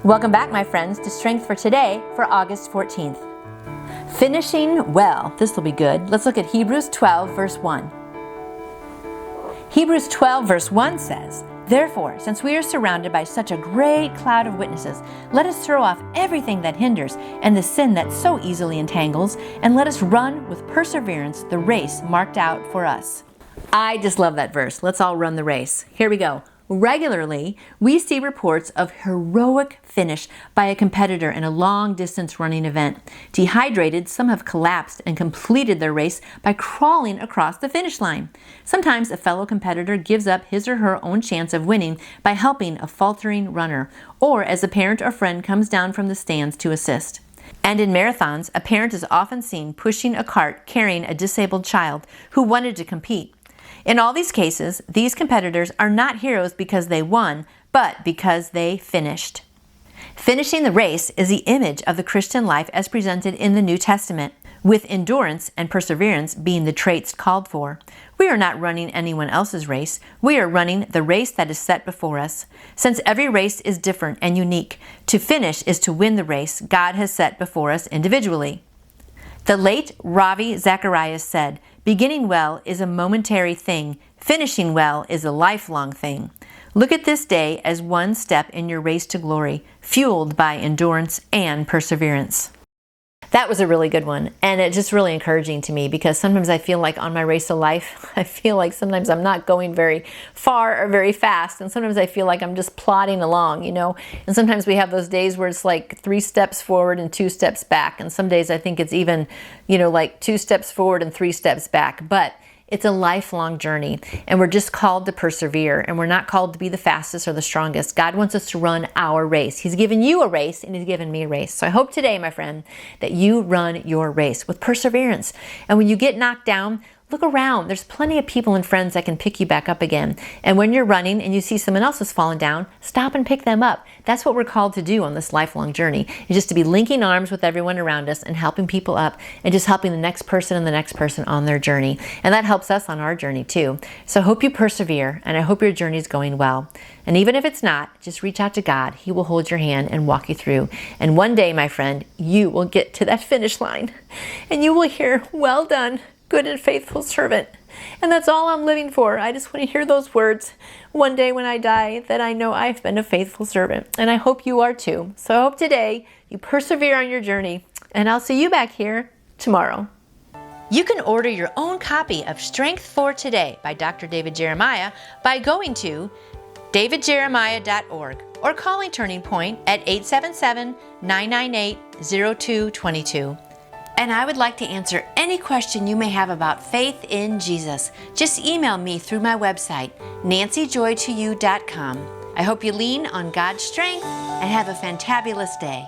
Welcome back, my friends, to Strength for Today for August 14th. Finishing well. This will be good. Let's look at Hebrews 12, verse 1. Hebrews 12, verse 1 says, "Therefore, since we are surrounded by such a great cloud of witnesses, let us throw off everything that hinders and the sin that so easily entangles, and let us run with perseverance the race marked out for us." I just love that verse. Let's all run the race. Here we go. Regularly, we see reports of heroic finish by a competitor in a long-distance running event. Dehydrated, some have collapsed and completed their race by crawling across the finish line. Sometimes a fellow competitor gives up his or her own chance of winning by helping a faltering runner, or as a parent or friend comes down from the stands to assist. And in marathons, a parent is often seen pushing a cart carrying a disabled child who wanted to compete. In all these cases, these competitors are not heroes because they won, but because they finished. Finishing the race is the image of the Christian life as presented in the New Testament, with endurance and perseverance being the traits called for. We are not running anyone else's race. We are running the race that is set before us. Since every race is different and unique, to finish is to win the race God has set before us individually. The late Ravi Zacharias said, "Beginning well is a momentary thing. Finishing well is a lifelong thing." Look at this day as one step in your race to glory, fueled by endurance and perseverance. That was a really good one, and it's just really encouraging to me because sometimes I feel like on my race of life, I feel like sometimes I'm not going very far or very fast, and sometimes I feel like I'm just plodding along, and sometimes we have those days where it's like 3 steps forward and 2 steps back, and some days I think it's even, like 2 steps forward and 3 steps back, but it's a lifelong journey, and we're just called to persevere, and we're not called to be the fastest or the strongest. God wants us to run our race. He's given you a race, and He's given me a race. So I hope today, my friend, that you run your race with perseverance. And when you get knocked down, look around. There's plenty of people and friends that can pick you back up again. And when you're running and you see someone else has fallen down, stop and pick them up. That's what we're called to do on this lifelong journey, is just to be linking arms with everyone around us and helping people up and just helping the next person and the next person on their journey. And that helps us on our journey too. So I hope you persevere, and I hope your journey is going well. And even if it's not, just reach out to God. He will hold your hand and walk you through. And one day, my friend, you will get to that finish line and you will hear, "Well done, good and faithful servant." And that's all I'm living for. I just want to hear those words one day when I die, that I know I've been a faithful servant. And I hope you are too. So I hope today you persevere on your journey, and I'll see you back here tomorrow. You can order your own copy of Strength for Today by Dr. David Jeremiah by going to davidjeremiah.org or calling Turning Point at 877-998-0222. And I would like to answer any question you may have about faith in Jesus. Just email me through my website, nancyjoytoyou.com. I hope you lean on God's strength and have a fantabulous day.